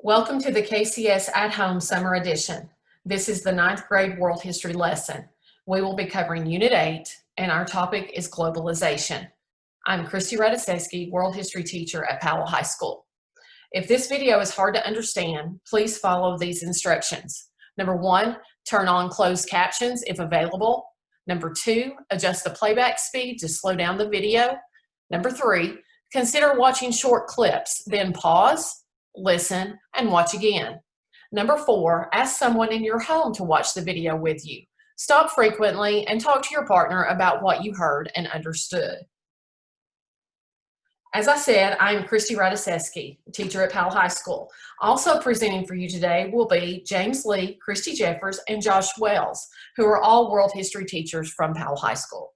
Welcome to the KCS at-home summer edition. This is the 9th grade world history lesson. We will be covering Unit 8, and our topic is globalization. I'm Christy Radoszewski, world history teacher at Powell High School. If this video is hard to understand, please follow these instructions. Number 1, turn on closed captions if available. Number 2, adjust the playback speed to slow down the video. Number 3, consider watching short clips, then pause, listen, and watch again. Number 4, ask someone in your home to watch the video with you. Stop frequently and talk to your partner about what you heard and understood. As I said, I am Christy Radoszewski, teacher at Powell High School. Also presenting for you today will be James Lee, Christy Jeffers, and Josh Wells, who are all world history teachers from Powell High School.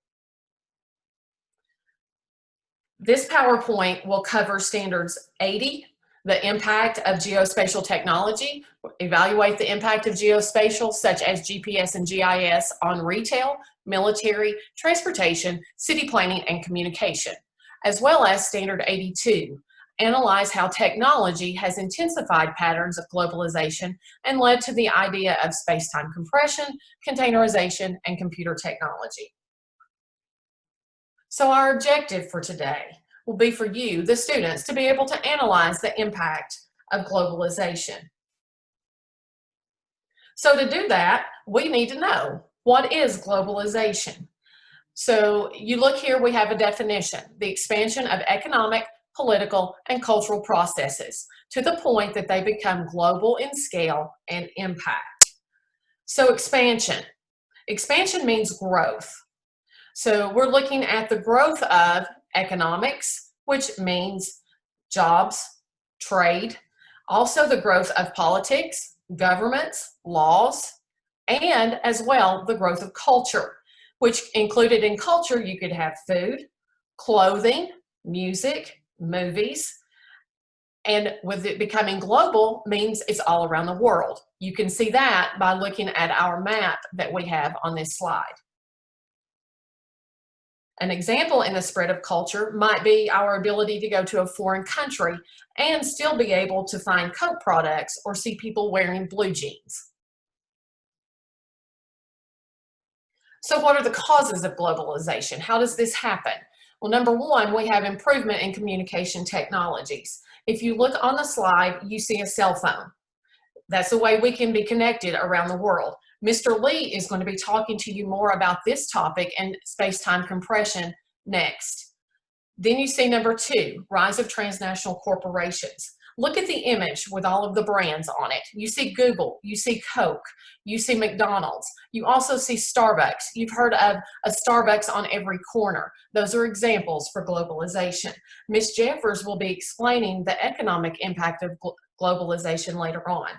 This PowerPoint will cover standards 80, the impact of geospatial technology, evaluate the impact of geospatial such as GPS and GIS on retail, military, transportation, city planning, and communication, as well as standard 82, analyze how technology has intensified patterns of globalization and led to the idea of space-time compression, containerization, and computer technology. So our objective for today will be for you, the students, to be able to analyze the impact of globalization. So to do that, we need to know, what is globalization? So you look here, we have a definition: the expansion of economic, political, and cultural processes to the point that they become global in scale and impact. So expansion. Expansion means growth. So we're looking at the growth of economics, which means jobs, trade, also the growth of politics, governments, laws, and as well the growth of culture, which included in culture you could have food, clothing, music, movies, and with it becoming global means it's all around the world. You can see that by looking at our map that we have on this slide. An example in the spread of culture might be our ability to go to a foreign country and still be able to find Coke products or see people wearing blue jeans. So what are the causes of globalization? How does this happen? Well, number 1, we have improvement in communication technologies. If you look on the slide, you see a cell phone. That's the way we can be connected around the world. Mr. Lee is going to be talking to you more about this topic and space-time compression next. Then you see number 2, rise of transnational corporations. Look at the image with all of the brands on it. You see Google, you see Coke, you see McDonald's, you also see Starbucks. You've heard of a Starbucks on every corner. Those are examples for globalization. Ms. Jeffers will be explaining the economic impact of globalization later on.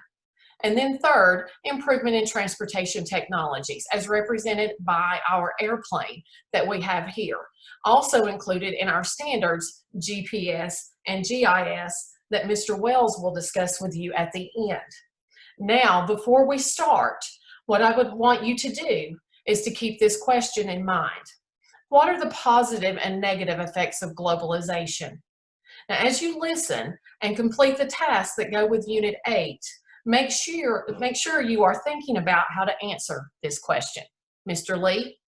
And then third, improvement in transportation technologies as represented by our airplane that we have here. Also included in our standards, GPS and GIS that Mr. Wells will discuss with you at the end. Now, before we start, what I would want you to do is to keep this question in mind. What are the positive and negative effects of globalization? Now, as you listen and complete the tasks that go with Unit 8, make sure you are thinking about how to answer this question. Mr. Lee?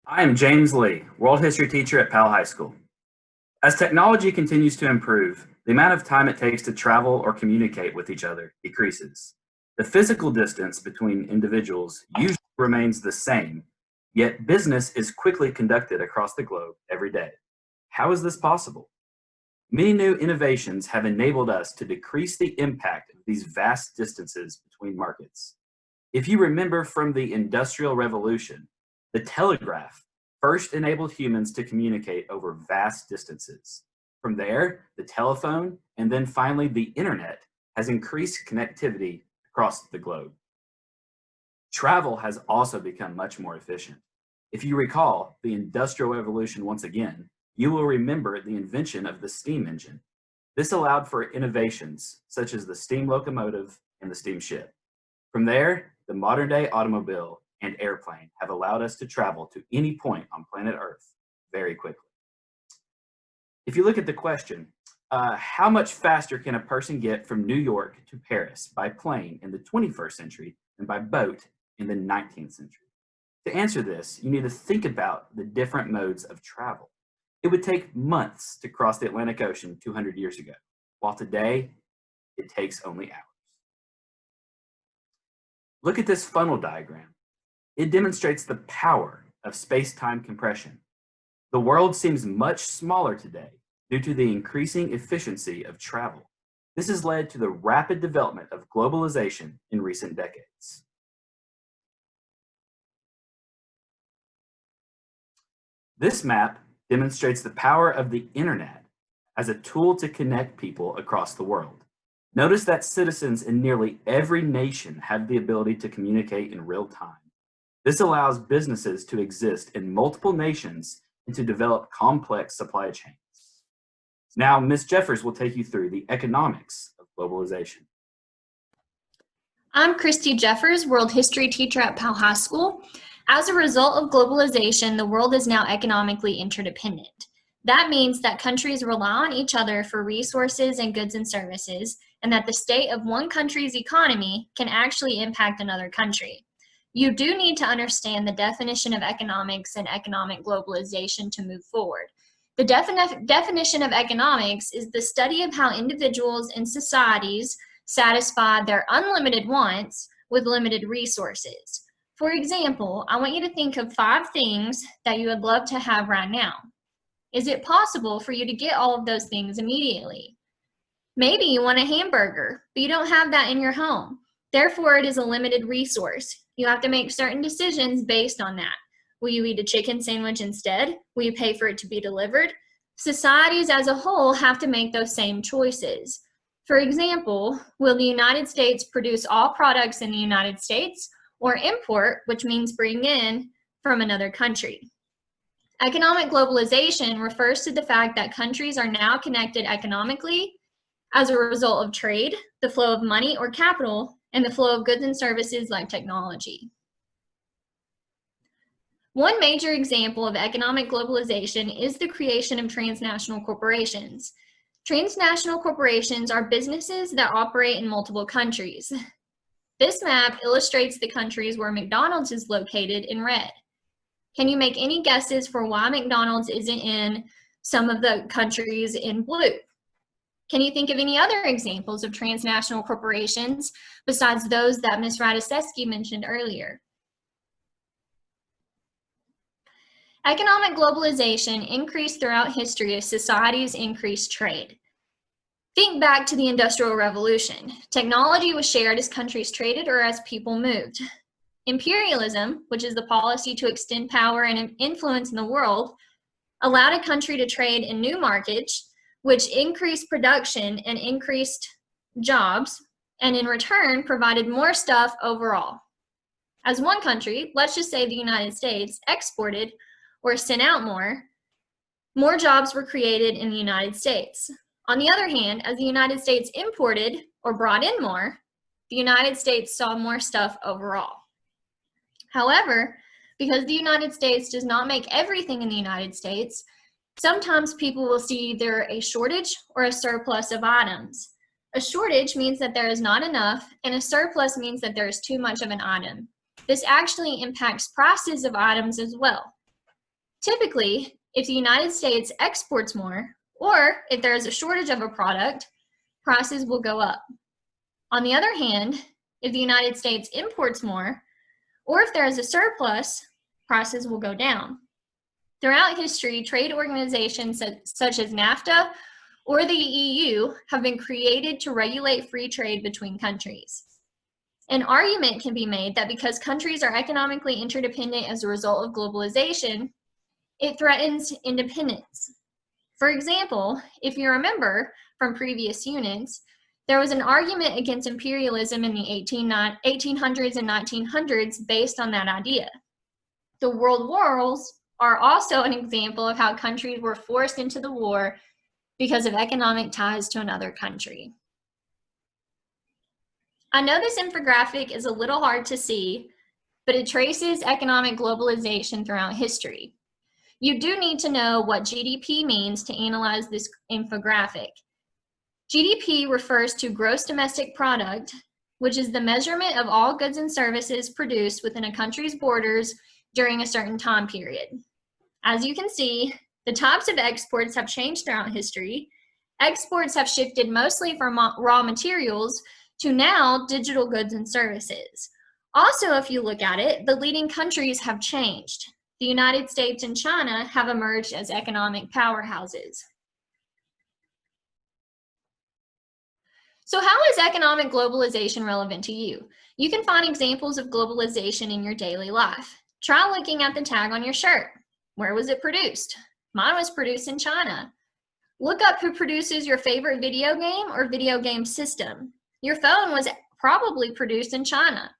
I am James Lee, world history teacher at Powell High School. As technology continues to improve, the amount of time it takes to travel or communicate with each other decreases. The physical distance between individuals usually remains the same, yet business is quickly conducted across the globe every day. How is this possible? Many new innovations have enabled us to decrease the impact of these vast distances between markets. If you remember from the Industrial Revolution, the telegraph first enabled humans to communicate over vast distances. From there, the telephone, and then finally the internet has increased connectivity across the globe. Travel has also become much more efficient. If you recall the Industrial Revolution once again, you will remember the invention of the steam engine. This allowed for innovations such as the steam locomotive and the steamship. From there, the modern-day automobile and airplane have allowed us to travel to any point on planet Earth very quickly. If you look at the question, how much faster can a person get from New York to Paris by plane in the 21st century and by boat in the 19th century? To answer this, you need to think about the different modes of travel. It would take months to cross the Atlantic Ocean 200 years ago, while today it takes only hours. Look at this funnel diagram. It demonstrates the power of space-time compression. The world seems much smaller today due to the increasing efficiency of travel. This has led to the rapid development of globalization in recent decades. This map demonstrates the power of the internet as a tool to connect people across the world. Notice that citizens in nearly every nation have the ability to communicate in real time. This allows businesses to exist in multiple nations and to develop complex supply chains. Now, Ms. Jeffers will take you through the economics of globalization. I'm Christy Jeffers, world history teacher at Powell High School. As a result of globalization, the world is now economically interdependent. That means that countries rely on each other for resources and goods and services, and that the state of one country's economy can actually impact another country. You do need to understand the definition of economics and economic globalization to move forward. The definition of economics is the study of how individuals and societies satisfy their unlimited wants with limited resources. For example, I want you to think of 5 things that you would love to have right now. Is it possible for you to get all of those things immediately? Maybe you want a hamburger, but you don't have that in your home. Therefore, it is a limited resource. You have to make certain decisions based on that. Will you eat a chicken sandwich instead? Will you pay for it to be delivered? Societies as a whole have to make those same choices. For example, will the United States produce all products in the United States or import, which means bring in from another country? Economic globalization refers to the fact that countries are now connected economically as a result of trade, the flow of money or capital, and the flow of goods and services like technology. One major example of economic globalization is the creation of transnational corporations. Transnational corporations are businesses that operate in multiple countries. This map illustrates the countries where McDonald's is located in red. Can you make any guesses for why McDonald's isn't in some of the countries in blue? Can you think of any other examples of transnational corporations besides those that Ms. Radisevsky mentioned earlier? Economic globalization increased throughout history as societies increased trade. Think back to the Industrial Revolution. Technology was shared as countries traded or as people moved. Imperialism, which is the policy to extend power and influence in the world, allowed a country to trade in new markets, which increased production and increased jobs, and in return provided more stuff overall. As one country, let's just say the United States, exported or sent out more jobs were created in the United States. On the other hand, as the United States imported or brought in more, the United States saw more stuff overall. However, because the United States does not make everything in the United States, sometimes people will see either a shortage or a surplus of items. A shortage means that there is not enough, and a surplus means that there is too much of an item. This actually impacts prices of items as well. Typically, if the United States exports more, or if there is a shortage of a product, prices will go up. On the other hand, if the United States imports more, or if there is a surplus, prices will go down. Throughout history, trade organizations such as NAFTA or the EU have been created to regulate free trade between countries. An argument can be made that because countries are economically interdependent as a result of globalization, it threatens independence. For example, if you remember from previous units, there was an argument against imperialism in the 1800s and 1900s based on that idea. The world wars are also an example of how countries were forced into the war because of economic ties to another country. I know this infographic is a little hard to see, but it traces economic globalization throughout history. you do need to know what GDP means to analyze this infographic. GDP refers to gross domestic product, which is the measurement of all goods and services produced within a country's borders during a certain time period. As you can see, the types of exports have changed throughout history. Exports have shifted mostly from raw materials to now digital goods and services. Also, if you look at it, the leading countries have changed. The United States and China have emerged as economic powerhouses. So how is economic globalization relevant to you? You can find examples of globalization in your daily life. Try looking at the tag on your shirt. Where was it produced? Mine was produced in China. Look up who produces your favorite video game or video game system. Your phone was probably produced in China.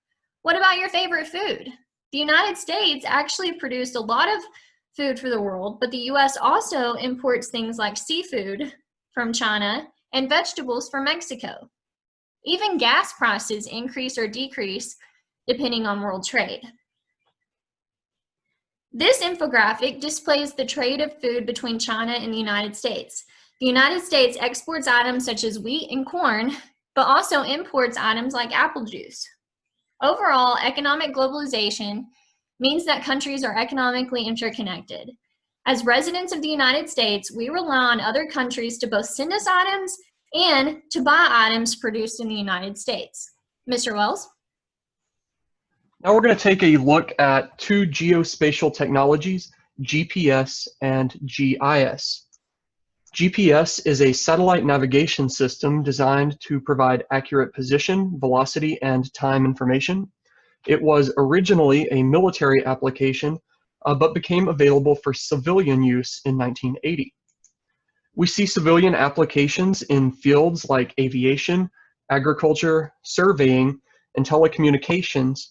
What about your favorite food? The United States actually produced a lot of food for the world, but the US also imports things like seafood from China and vegetables from Mexico. Even gas prices increase or decrease depending on world trade. This infographic displays the trade of food between China and the United States. The United States exports items such as wheat and corn, but also imports items like apple juice. Overall, economic globalization means that countries are economically interconnected. As residents of the United States, we rely on other countries to both send us items and to buy items produced in the United States. Mr. Wells? Now we're going to take a look at two geospatial technologies, GPS and GIS. GPS is a satellite navigation system designed to provide accurate position, velocity, and time information. It was originally a military application, but became available for civilian use in 1980. We see civilian applications in fields like aviation, agriculture, surveying, and telecommunications,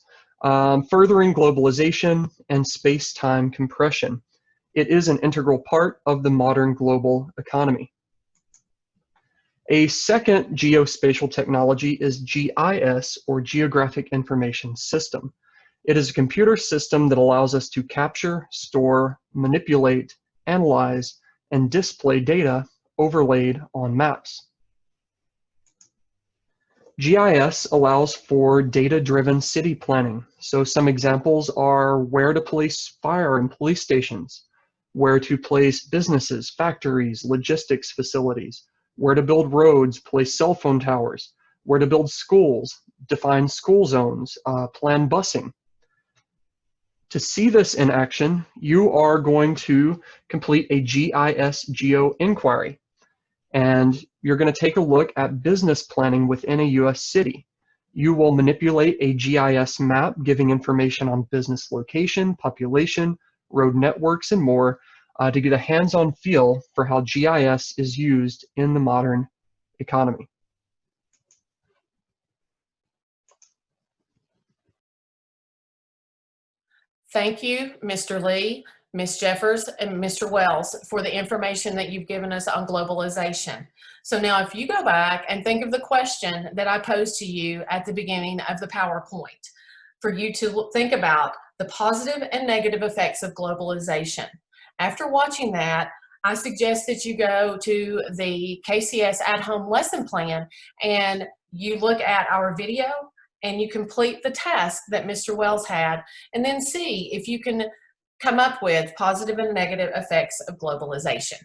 furthering globalization and space-time compression. It is an integral part of the modern global economy. A second geospatial technology is GIS, or Geographic Information System. It is a computer system that allows us to capture, store, manipulate, analyze, and display data overlaid on maps. GIS allows for data-driven city planning. So some examples are where to place fire and police stations, where to place businesses, factories, logistics facilities, where to build roads, place cell phone towers, where to build schools, define school zones, plan busing. To see this in action, you are going to complete a GIS Geoinquiry, and you're going to take a look at business planning within a US city. You will manipulate a GIS map giving information on business location, population, road networks, and more to get a hands-on feel for how GIS is used in the modern economy. Thank you, Mr. Lee, Ms. Jeffers, and Mr. Wells for the information that you've given us on globalization. So now if you go back and think of the question that I posed to you at the beginning of the PowerPoint, for you to think about the positive and negative effects of globalization. After watching that, I suggest that you go to the KCS at-home lesson plan and you look at our video and you complete the task that Mr. Wells had, and then see if you can come up with positive and negative effects of globalization.